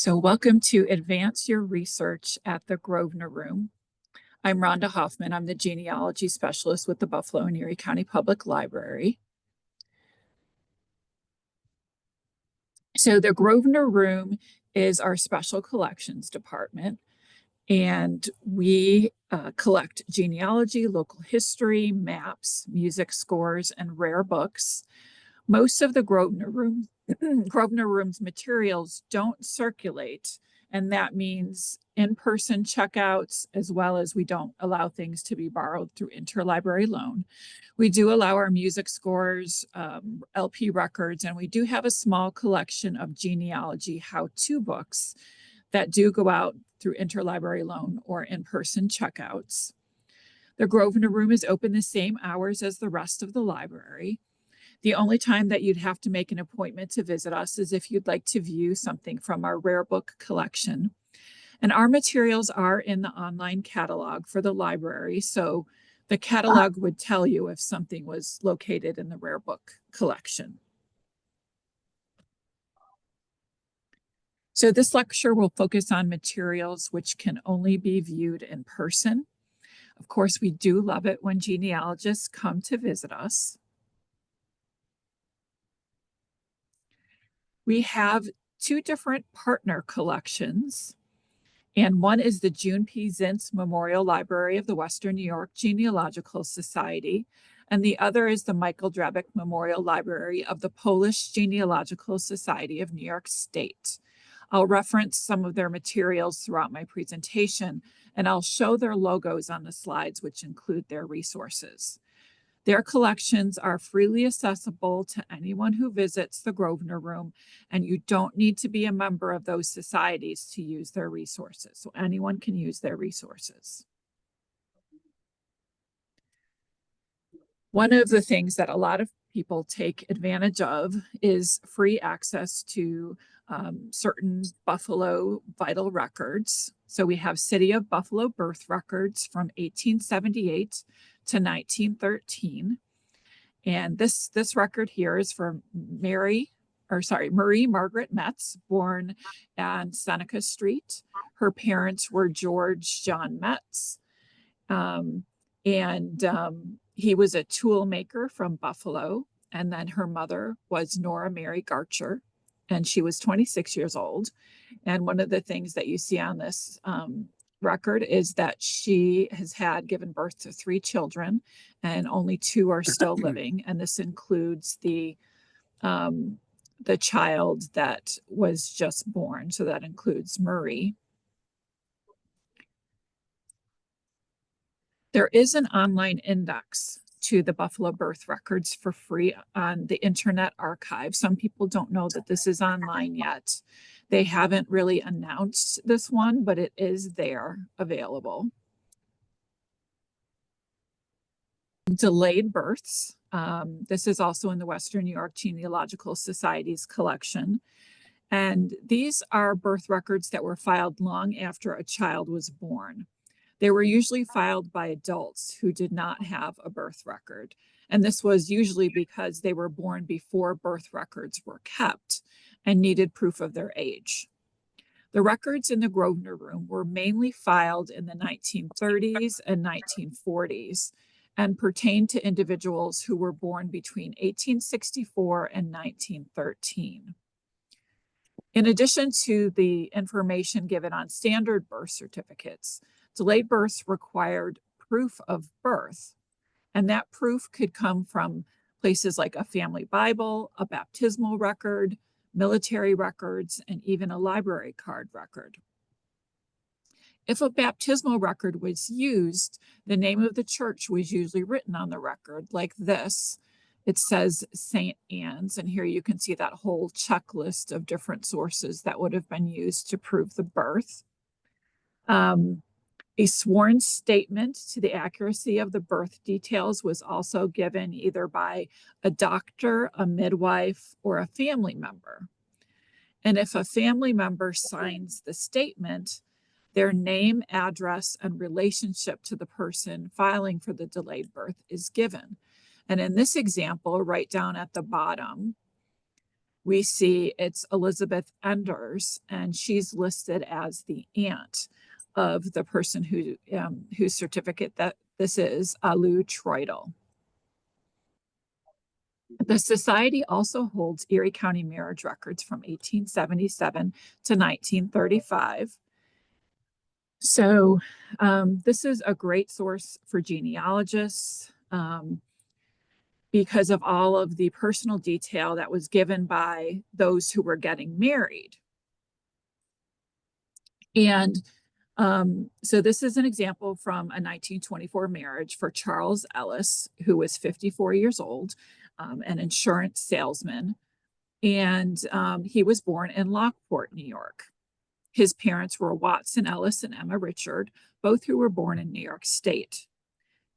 So welcome to Advance Your Research at the Grosvenor Room. I'm Rhonda Hoffman. I'm the genealogy specialist with the Buffalo and Erie County Public Library. So the Grosvenor Room is our special collections department, and we collect genealogy, local history, maps, music scores, and rare books. Most of the Grosvenor Room's materials don't circulate, and that means in-person checkouts, as well as we don't allow things to be borrowed through interlibrary loan. We do allow our music scores, LP records, and we do have a small collection of genealogy how-to books that do go out through interlibrary loan or in-person checkouts. The Grosvenor Room is open the same hours as the rest of the library. The only time that you'd have to make an appointment to visit us is if you'd like to view something from our rare book collection. And our materials are in the online catalog for the library, so the catalog would tell you if something was located in the rare book collection. So this lecture will focus on materials which can only be viewed in person. Of course, we do love it when genealogists come to visit us. We have two different partner collections, and one is the June P. Zintz Memorial Library of the Western New York Genealogical Society, and the other is the Michael Drabik Memorial Library of the Polish Genealogical Society of New York State. I'll reference some of their materials throughout my presentation, and I'll show their logos on the slides, which include their resources. Their collections are freely accessible to anyone who visits the Grosvenor Room, and you don't need to be a member of those societies to use their resources. So anyone can use their resources. One of the things that a lot of people take advantage of is free access to certain Buffalo vital records. So we have City of Buffalo birth records from 1878 to 1913. And this record here is for Marie Margaret Metz, born on Seneca Street. Her parents were George John Metz. He was a tool maker from Buffalo. And then her mother was Nora Mary Garcher, and she was 26 years old. And one of the things that you see on this record is that she has given birth to 3 children, and only 2 are still living. And this includes the child that was just born. So that includes Marie. There is an online index to the Buffalo birth records for free on the Internet Archive. Some people don't know that this is online yet. They haven't really announced this one, but it is there available. Delayed births. This is also in the Western New York Genealogical Society's collection. And these are birth records that were filed long after a child was born. They were usually filed by adults who did not have a birth record. And this was usually because they were born before birth records were kept and needed proof of their age. The records in the Grosvenor Room were mainly filed in the 1930s and 1940s and pertained to individuals who were born between 1864 and 1913. In addition to the information given on standard birth certificates, delayed births required proof of birth, and that proof could come from places like a family Bible, a baptismal record, military records, and even a library card record. If a baptismal record was used, the name of the church was usually written on the record, like this. It says St. Anne's, and here you can see that whole checklist of different sources that would have been used to prove the birth. A sworn statement to the accuracy of the birth details was also given either by a doctor, a midwife, or a family member. And if a family member signs the statement, their name, address, and relationship to the person filing for the delayed birth is given. And in this example, right down at the bottom, we see it's Elizabeth Enders, and she's listed as the aunt of the person whose certificate that this is, Alu Troidel. The society also holds Erie County marriage records from 1877 to 1935. So this is a great source for genealogists because of all of the personal detail that was given by those who were getting married. And so this is an example from a 1924 marriage for Charles Ellis, who was 54 years old, an insurance salesman. And he was born in Lockport, New York. His parents were Watson Ellis and Emma Richard, both who were born in New York State.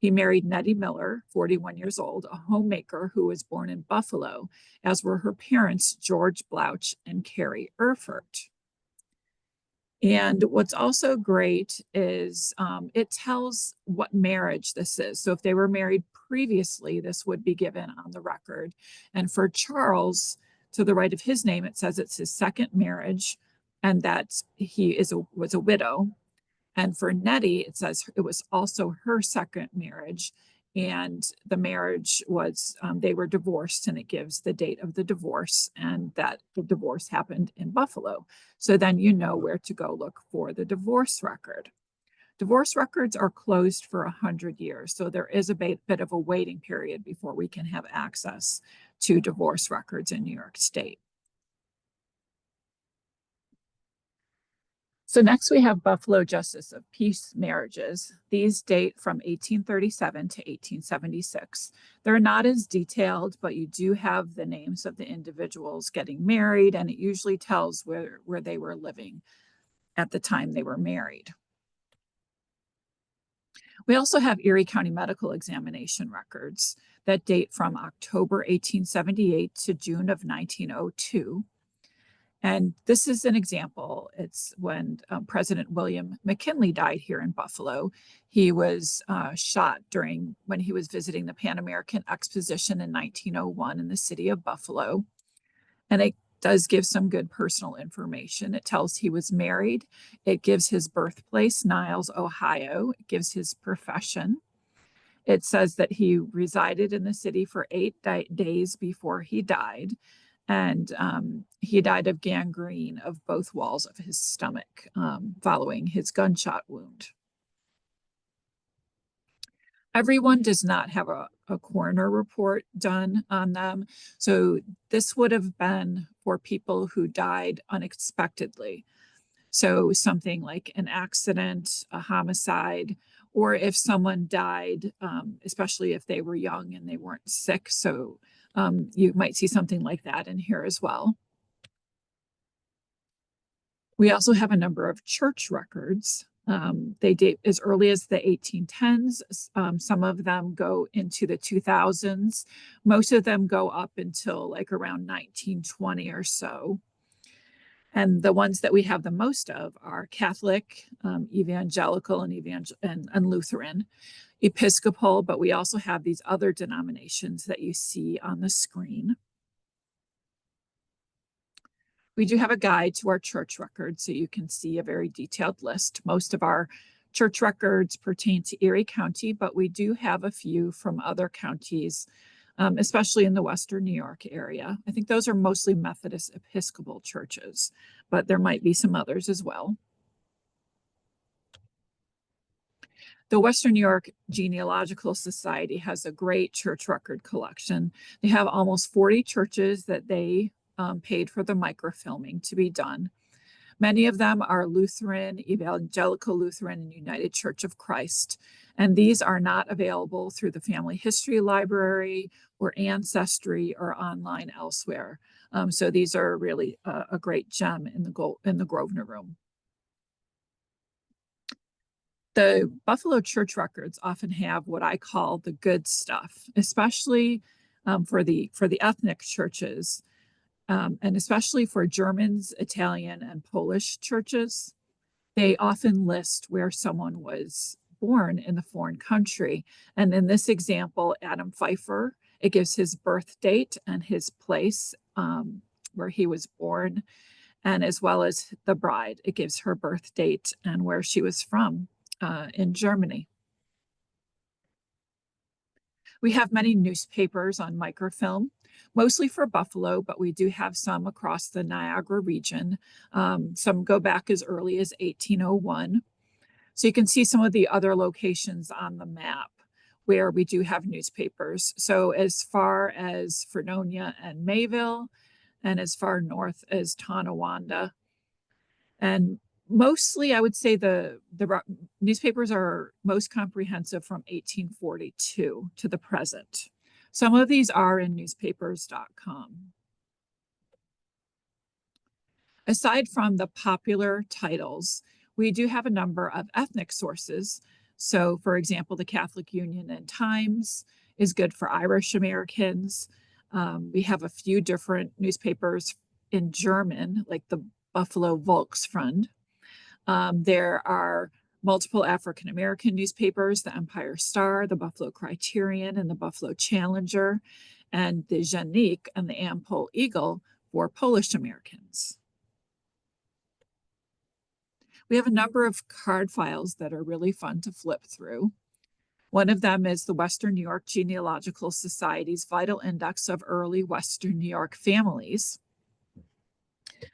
He married Nettie Miller, 41 years old, a homemaker who was born in Buffalo, as were her parents, George Blouch and Carrie Erfurt. And what's also great is it tells what marriage this is. So if they were married previously, this would be given on the record. And for Charles, to the right of his name, it says it's his second marriage and that he was a widow. And for Nettie, it says it was also her second marriage. And the marriage was, they were divorced, and it gives the date of the divorce, and that the divorce happened in Buffalo. So then you know where to go look for the divorce record. Divorce records are closed for 100 years. So there is a bit of a waiting period before we can have access to divorce records in New York State. So next we have Buffalo Justice of Peace marriages. These date from 1837 to 1876. They're not as detailed, but you do have the names of the individuals getting married, and it usually tells where they were living at the time they were married. We also have Erie County medical examination records that date from October 1878 to June of 1902. And this is an example. It's when President William McKinley died here in Buffalo. He was shot when he was visiting the Pan American Exposition in 1901 in the city of Buffalo. And it does give some good personal information. It tells he was married. It gives his birthplace, Niles, Ohio. It gives his profession. It says that he resided in the city for 8 days before he died. And he died of gangrene of both walls of his stomach following his gunshot wound. Everyone does not have a coroner report done on them. So this would have been for people who died unexpectedly. So something like an accident, a homicide, or if someone died, especially if they were young and they weren't sick. So you might see something like that in here as well. We also have a number of church records. They date as early as the 1810s. Some of them go into the 2000s. Most of them go up until like around 1920 or so. And the ones that we have the most of are Catholic, Evangelical, and Lutheran, Episcopal, but we also have these other denominations that you see on the screen. We do have a guide to our church records, so you can see a very detailed list. Most of our church records pertain to Erie County, but we do have a few from other counties, especially in the Western New York area. I think those are mostly Methodist Episcopal churches, but there might be some others as well. The Western New York Genealogical Society has a great church record collection. They have almost 40 churches that they paid for the microfilming to be done. Many of them are Lutheran, Evangelical Lutheran, and United Church of Christ. And these are not available through the Family History Library or Ancestry or online elsewhere. So these are really a great gem in the Grosvenor Room. The Buffalo church records often have what I call the good stuff, especially for the ethnic churches, and especially for Germans, Italian, and Polish churches. They often list where someone was born in the foreign country. And in this example, Adam Pfeiffer, it gives his birth date and his place where he was born, and as well as the bride. It gives her birth date and where she was from in Germany. We have many newspapers on microfilm, mostly for Buffalo, but we do have some across the Niagara region. Some go back as early as 1801. So you can see some of the other locations on the map where we do have newspapers. So as far as Fredonia and Mayville, and as far north as Tonawanda. And mostly, I would say the newspapers are most comprehensive from 1842 to the present. Some of these are in newspapers.com. Aside from the popular titles, we do have a number of ethnic sources. So, for example, the Catholic Union and Times is good for Irish Americans. We have a few different newspapers in German, like the Buffalo Volksfront. There are multiple African American newspapers, the Empire Star, the Buffalo Criterion, and the Buffalo Challenger, and the Dziennik and the Ampol Eagle for Polish Americans. We have a number of card files that are really fun to flip through. One of them is the Western New York Genealogical Society's Vital Index of Early Western New York Families.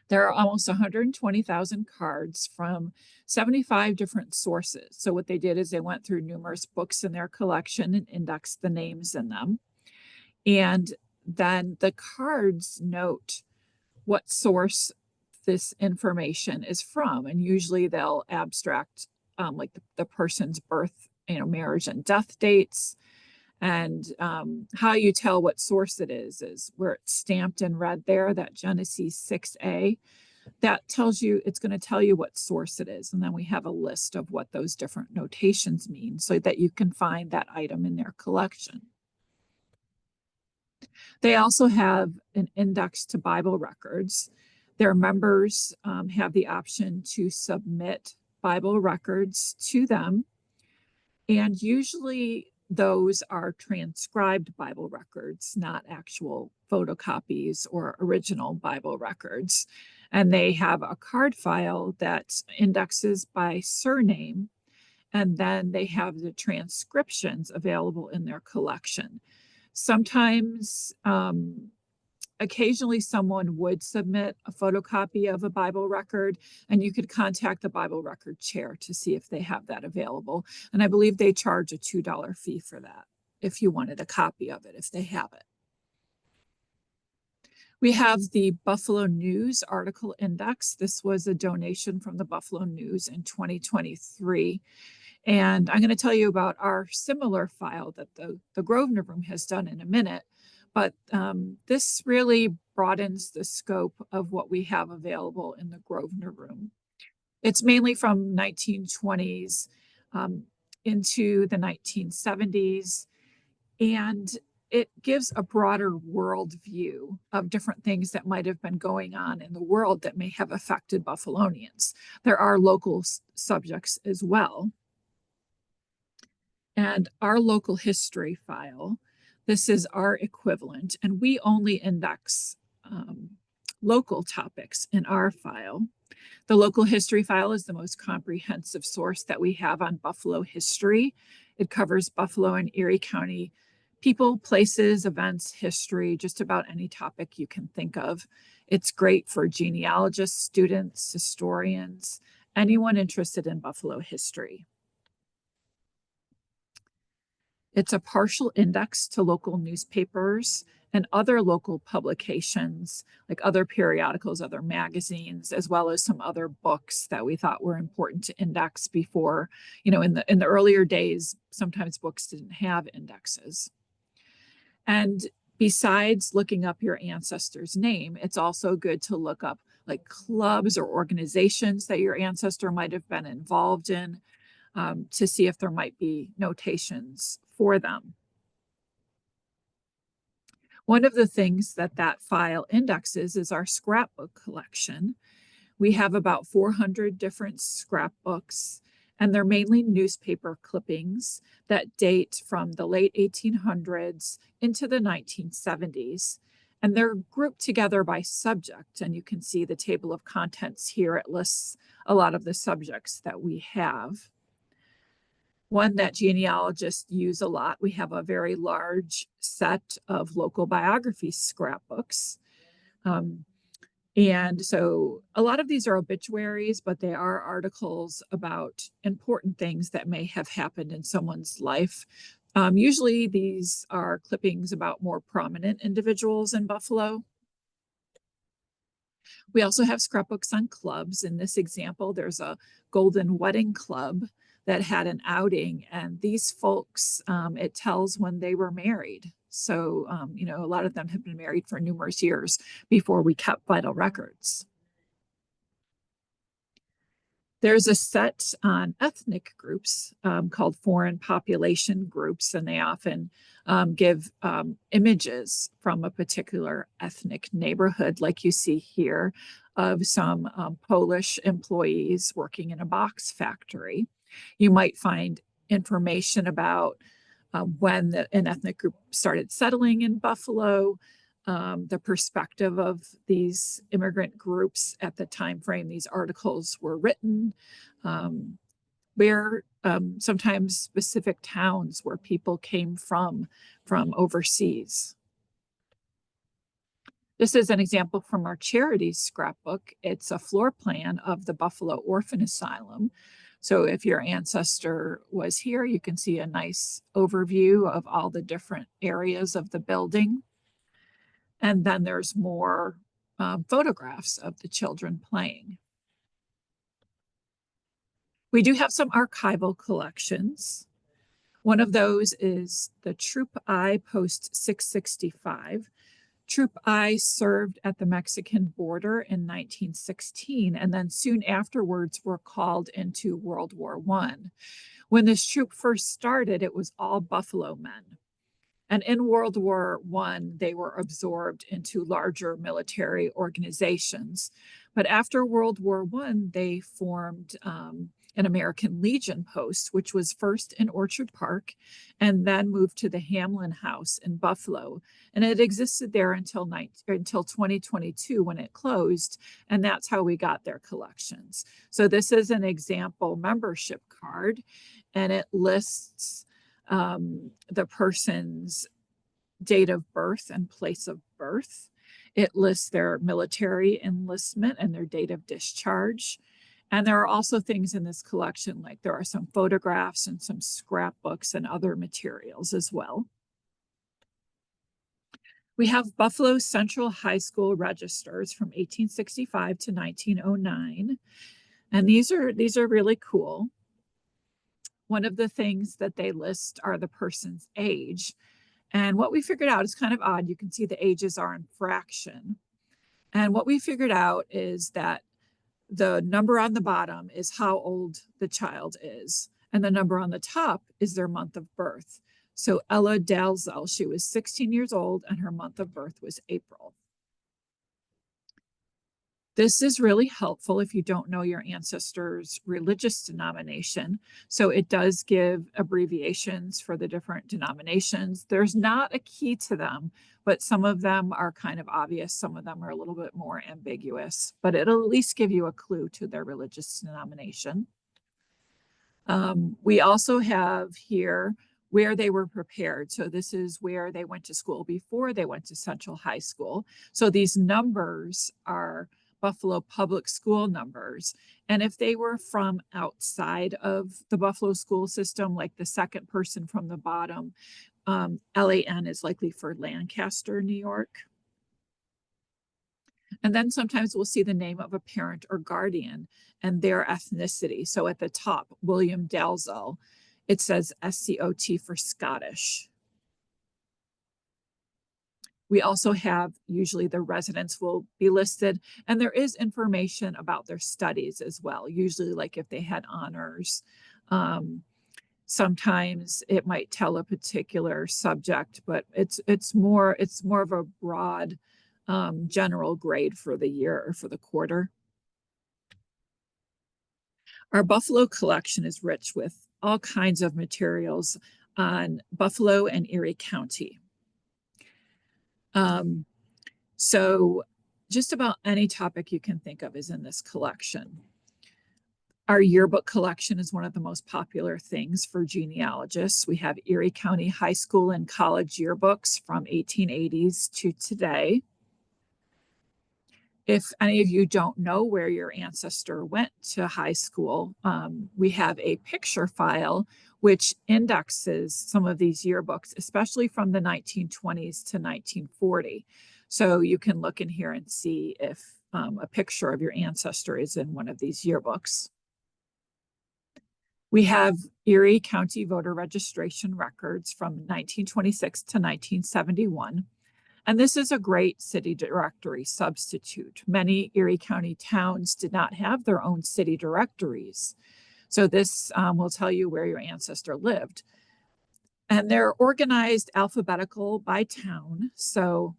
There are almost 120,000 cards from 75 different sources. So what they did is they went through numerous books in their collection and indexed the names in them. And then the cards note what source this information is from. And usually they'll abstract like the person's birth, marriage and death dates. And how you tell what source it is where it's stamped in red there, that Genesis 6A. That tells you, it's going to tell you what source it is. And then we have a list of what those different notations mean so that you can find that item in their collection. They also have an index to Bible records. Their members have the option to submit Bible records to them. And usually those are transcribed Bible records, not actual photocopies or original Bible records. And they have a card file that indexes by surname. And then they have the transcriptions available in their collection. Sometimes, occasionally someone would submit a photocopy of a Bible record, and you could contact the Bible record chair to see if they have that available. And I believe they charge a $2 fee for that if you wanted a copy of it, if they have it. We have the Buffalo News Article Index. This was a donation from the Buffalo News in 2023. And I'm going to tell you about our similar file that the Grosvenor Room has done in a minute. But this really broadens the scope of what we have available in the Grosvenor Room. It's mainly from 1920s into the 1970s, and it gives a broader world view of different things that might have been going on in the world that may have affected Buffalonians. There are local subjects as well. And our local history file, this is our equivalent, and we only index local topics in our file. The local history file is the most comprehensive source that we have on Buffalo history. It covers Buffalo and Erie County people, places, events, history, just about any topic you can think of. It's great for genealogists, students, historians, anyone interested in Buffalo history. It's a partial index to local newspapers and other local publications, like other periodicals, other magazines, as well as some other books that we thought were important to index before. In the earlier days, sometimes books didn't have indexes. And besides looking up your ancestor's name, it's also good to look up like clubs or organizations that your ancestor might have been involved in, to see if there might be notations for them. One of the things that file indexes is our scrapbook collection. We have about 400 different scrapbooks, and they're mainly newspaper clippings that date from the late 1800s into the 1970s. And they're grouped together by subject. And you can see the table of contents here. It lists a lot of the subjects that we have. One that genealogists use a lot, we have a very large set of local biography scrapbooks. And so a lot of these are obituaries, but they are articles about important things that may have happened in someone's life. Usually these are clippings about more prominent individuals in Buffalo. We also have scrapbooks on clubs. In this example, there's a Golden Wedding Club that had an outing, and these folks, it tells when they were married. So, a lot of them have been married for numerous years before we kept vital records. There's a set on ethnic groups called foreign population groups, and they often give images from a particular ethnic neighborhood, like you see here, of some Polish employees working in a box factory. You might find information about when an ethnic group started settling in Buffalo, the perspective of these immigrant groups at the time frame these articles were written, where sometimes specific towns where people came from overseas. This is an example from our charities scrapbook. It's a floor plan of the Buffalo Orphan Asylum. So if your ancestor was here, you can see a nice overview of all the different areas of the building. And then there's more photographs of the children playing. We do have some archival collections. One of those is the Troop I Post 665. Troop I served at the Mexican border in 1916, and then soon afterwards were called into World War I. When this troop first started, it was all Buffalo men. And in World War I, they were absorbed into larger military organizations. But after World War I, they formed an American Legion post, which was first in Orchard Park and then moved to the Hamlin House in Buffalo. And it existed there until 2022 when it closed. And that's how we got their collections. So this is an example membership card, and it lists the person's date of birth and place of birth. It lists their military enlistment and their date of discharge. And there are also things in this collection, like there are some photographs and some scrapbooks and other materials as well. We have Buffalo Central High School registers from 1865 to 1909. And these are really cool. One of the things that they list are the person's age. And what we figured out is kind of odd. You can see the ages are in fraction. And what we figured out is that the number on the bottom is how old the child is, and the number on the top is their month of birth. So Ella Dalzell, she was 16 years old, and her month of birth was April. This is really helpful if you don't know your ancestor's religious denomination. So it does give abbreviations for the different denominations. There's not a key to them, but some of them are kind of obvious. Some of them are a little bit more ambiguous, but it'll at least give you a clue to their religious denomination. We also have here where they were prepared. So this is where they went to school before they went to Central High School. So these numbers are Buffalo public school numbers. And if they were from outside of the Buffalo school system, like the second person from the bottom, LAN is likely for Lancaster, New York. And then sometimes we'll see the name of a parent or guardian and their ethnicity. So at the top, William Dalzell, it says SCOT for Scottish. We also have, usually the residents will be listed, and there is information about their studies as well, usually like if they had honors. Sometimes it might tell a particular subject, but it's more of a broad general grade for the year or for the quarter. Our Buffalo collection is rich with all kinds of materials on Buffalo and Erie County. So just about any topic you can think of is in this collection. Our yearbook collection is one of the most popular things for genealogists. We have Erie County High School and College yearbooks from 1880s to today. If any of you don't know where your ancestor went to high school, we have a picture file which indexes some of these yearbooks, especially from the 1920s to 1940. So you can look in here and see if a picture of your ancestor is in one of these yearbooks. We have Erie County voter registration records from 1926 to 1971. And this is a great city directory substitute. Many Erie County towns did not have their own city directories. So this will tell you where your ancestor lived. And they're organized alphabetical by town. So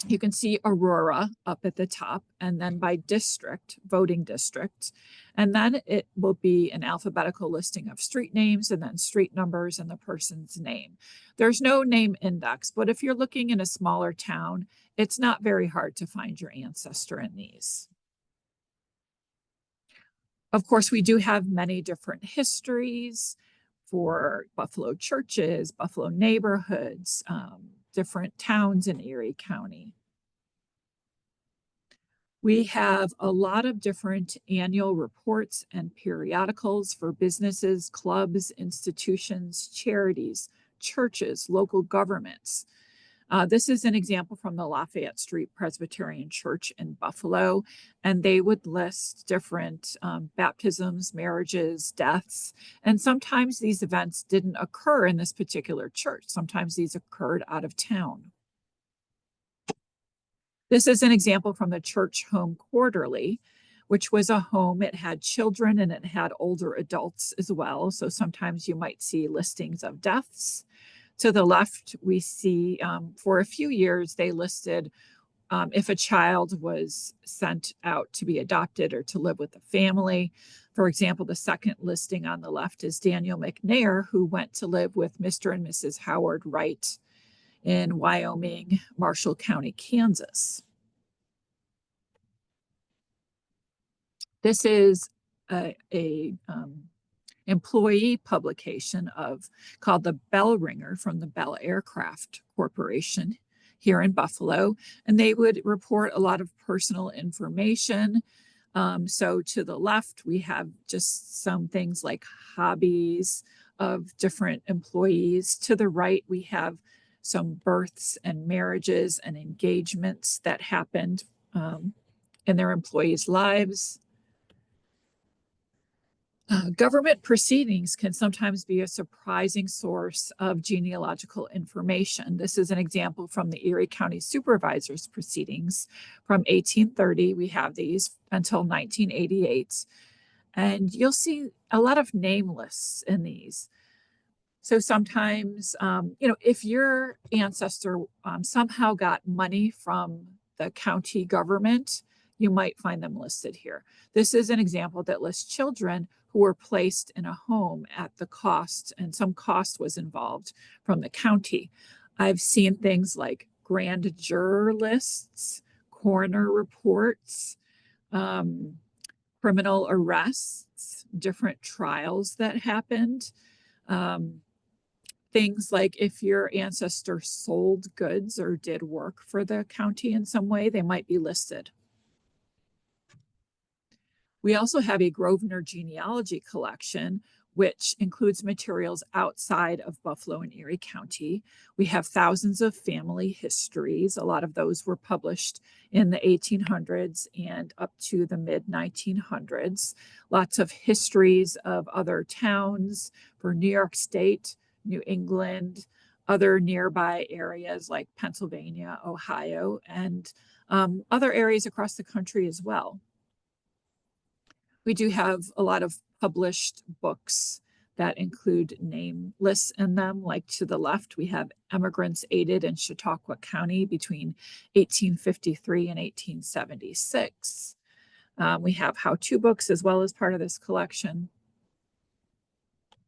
you can see Aurora up at the top, and then by district, voting district. And then it will be an alphabetical listing of street names and then street numbers and the person's name. There's no name index, but if you're looking in a smaller town, it's not very hard to find your ancestor in these. Of course, we do have many different histories for Buffalo churches, Buffalo neighborhoods, different towns in Erie County. We have a lot of different annual reports and periodicals for businesses, clubs, institutions, charities, churches, local governments. This is an example from the Lafayette Street Presbyterian Church in Buffalo, and they would list different baptisms, marriages, deaths, and sometimes these events didn't occur in this particular church. Sometimes these occurred out of town. This is an example from the Church Home Quarterly, which was a home. It had children and it had older adults as well. So sometimes you might see listings of deaths. To the left, we see for a few years, they listed if a child was sent out to be adopted or to live with the family. For example, the second listing on the left is Daniel McNair, who went to live with Mr. and Mrs. Howard Wright in Wyoming, Marshall County, Kansas. This is a employee publication called the Bell Ringer from the Bell Aircraft Corporation here in Buffalo, and they would report a lot of personal information. So to the left, we have just some things like hobbies of different employees. To the right, we have some births and marriages and engagements that happened in their employees' lives. Government proceedings can sometimes be a surprising source of genealogical information. This is an example from the Erie County Supervisor's proceedings from 1830. We have these until 1988. And you'll see a lot of name lists in these. So sometimes, if your ancestor somehow got money from the county government, you might find them listed here. This is an example that lists children who were placed in a home at the cost, and some cost was involved from the county. I've seen things like grand juror lists, coroner reports, criminal arrests, different trials that happened. Things like if your ancestor sold goods or did work for the county in some way, they might be listed. We also have a Grosvenor genealogy collection, which includes materials outside of Buffalo and Erie County. We have thousands of family histories. A lot of those were published in the 1800s and up to the mid-1900s. Lots of histories of other towns for New York State, New England, other nearby areas like Pennsylvania, Ohio, and other areas across the country as well. We do have a lot of published books that include name lists in them. Like to the left, we have Immigrants Aided in Chautauqua County between 1853 and 1876. We have how-to books as well as part of this collection.